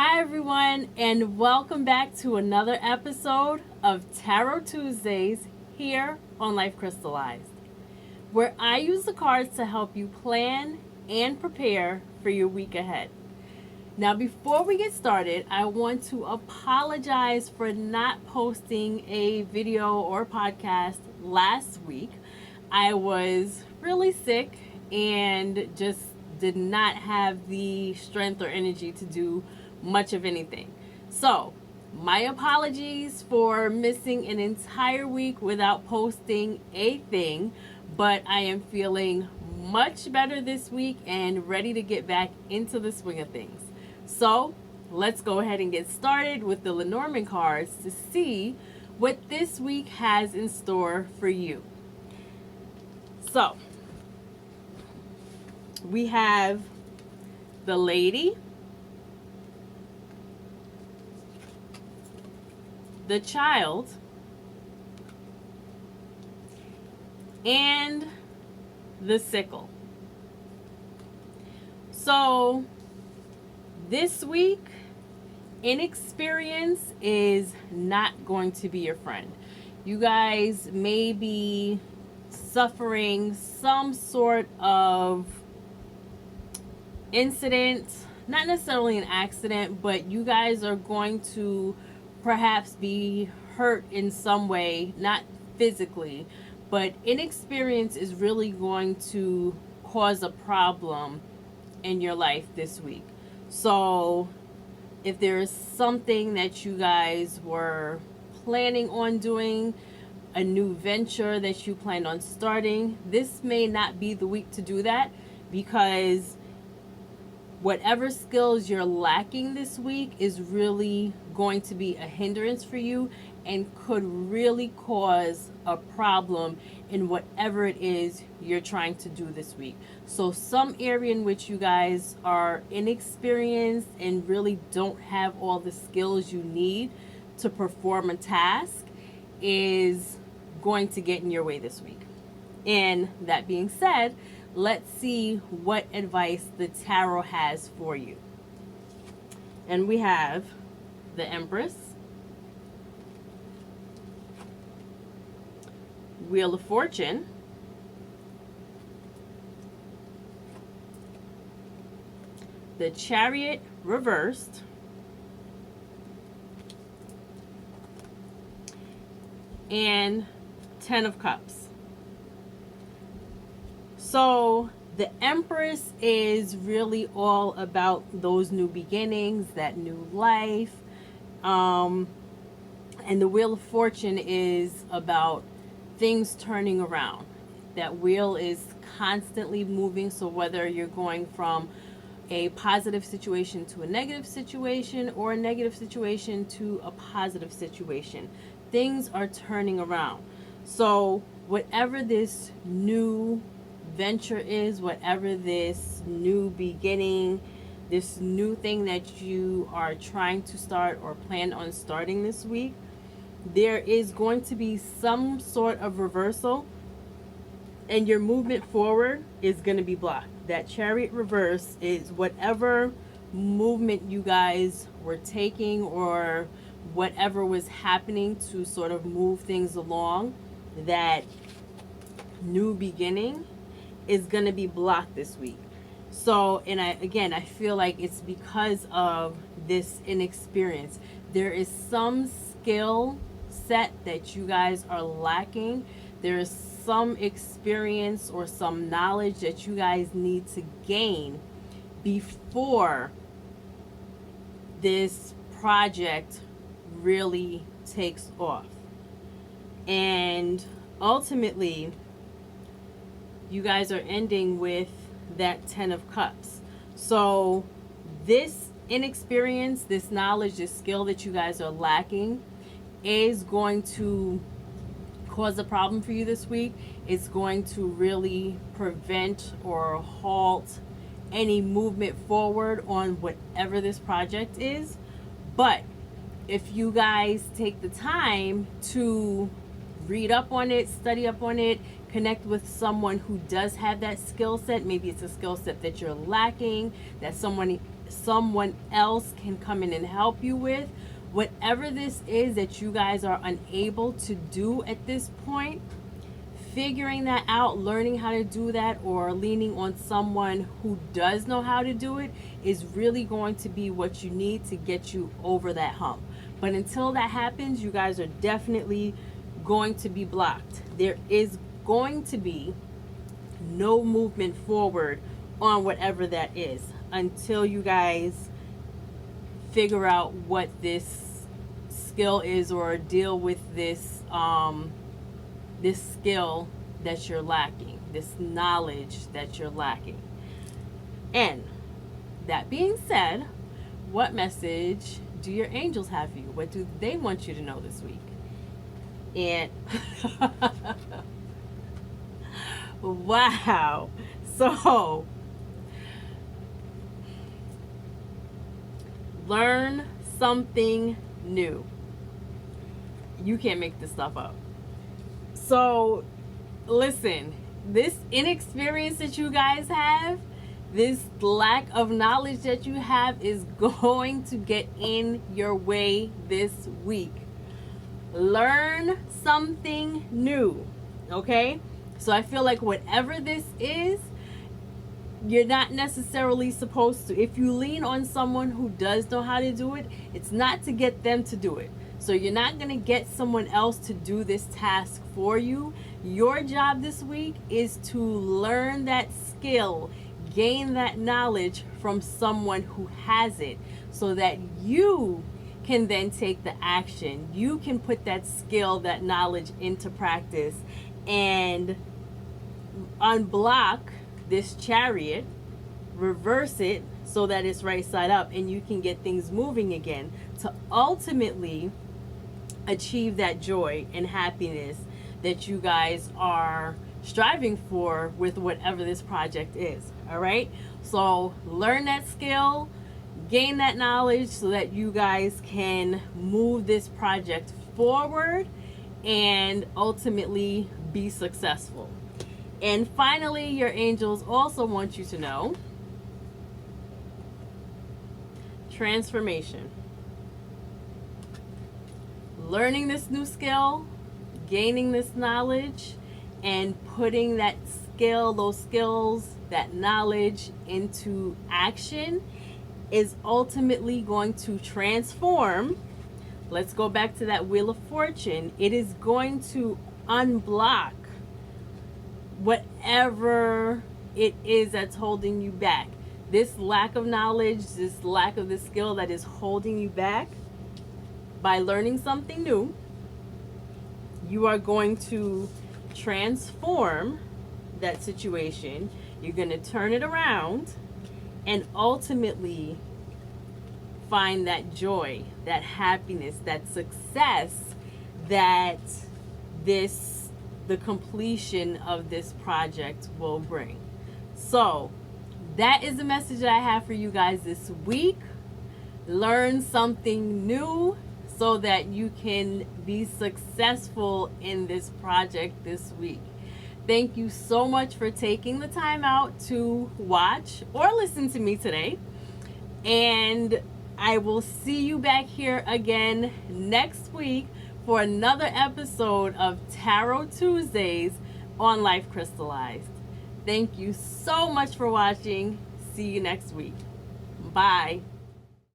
Hi, everyone, and welcome back to another episode of Tarot Tuesdays here on Life Crystallized, where I use the cards to help you plan and prepare for your week ahead. Now, before we get started, I want to apologize for not posting a video or podcast last week. I was really sick and just did not have the strength or energy to do much of anything. So, my apologies for missing an entire week without posting a thing, but I am feeling much better this week and ready to get back into the swing of things. So, let's go ahead and get started with the Lenormand cards to see what this week has in store for you. So, we have the Lady, the Child, and the Sickle. So this week, inexperience is not going to be your friend. You guys may be suffering some sort of incident, not necessarily an accident, but you guys are going to perhaps be hurt in some way, not physically, but inexperience is really going to cause a problem in your life this week. So if there is something that you guys were planning on doing, a new venture that you planned on starting, this may not be the week to do that, because whatever skills you're lacking this week is really going to be a hindrance for you and could really cause a problem in whatever it is you're trying to do this week. So some area in which you guys are inexperienced and really don't have all the skills you need to perform a task is going to get in your way this week. And that being said, let's see what advice the tarot has for you. And we have the Empress, Wheel of Fortune, the Chariot reversed, and Ten of Cups. So the Empress is really all about those new beginnings, that new life. And the Wheel of Fortune is about things turning around. That wheel is constantly moving. So whether you're going from a positive situation to a negative situation, or a negative situation to a positive situation, things are turning around. So whatever this new venture is, whatever this new beginning, this new thing that you are trying to start or plan on starting this week, there is going to be some sort of reversal, and your movement forward is going to be blocked. That Chariot reverse is whatever movement you guys were taking or whatever was happening to sort of move things along, that new beginning is going to be blocked this week. So, and I feel like it's because of this inexperience. There is some skill set that you guys are lacking. There is some experience or some knowledge that you guys need to gain before this project really takes off. And ultimately, you guys are ending with that Ten of Cups. So this inexperience, this knowledge, this skill that you guys are lacking is going to cause a problem for you this week. It's going to really prevent or halt any movement forward on whatever this project is. But if you guys take the time to read up on it, study up on it, connect with someone who does have that skill set, maybe it's a skill set that you're lacking, that someone else can come in and help you with. Whatever this is that you guys are unable to do at this point, figuring that out, learning how to do that, or leaning on someone who does know how to do it is really going to be what you need to get you over that hump. But until that happens, you guys are definitely going to be blocked. There is going to be no movement forward on whatever that is until you guys figure out what this skill is, or deal with this this skill that you're lacking, this knowledge that you're lacking. And that being said, what message do your angels have for you? What do they want you to know this week? And wow. So learn something new. You can't make this stuff up. So listen, this inexperience that you guys have, this lack of knowledge that you have, is going to get in your way this week. Learn something new, okay? So I feel like whatever this is, you're not necessarily supposed to. If you lean on someone who does know how to do it, it's not to get them to do it. So you're not going to get someone else to do this task for you. Your job this week is to learn that skill, gain that knowledge from someone who has it, so that you can then take the action. You can put that skill, that knowledge into practice, and unblock this chariot, reverse it so that it's right side up, and you can get things moving again to ultimately achieve that joy and happiness that you guys are striving for with whatever this project is. All right, so learn that skill, gain that knowledge, so that you guys can move this project forward and ultimately be successful. And finally, your angels also want you to know transformation. Learning this new skill, gaining this knowledge, and putting that skill, those skills, that knowledge into action is ultimately going to transform. Let's go back to that Wheel of Fortune. It is going to unblock whatever it is that's holding you back. This lack of knowledge, this lack of the skill that is holding you back, by learning something new, you are going to transform that situation. You're going to turn it around and ultimately find that joy, that happiness, that success that the completion of this project will bring. So that is the message that I have for you guys this week. Learn something new so that you can be successful in this project this week. Thank you so much for taking the time out to watch or listen to me today. And I will see you back here again next week for another episode of Tarot Tuesdays on Life Crystallized. Thank you so much for watching. See you next week. Bye.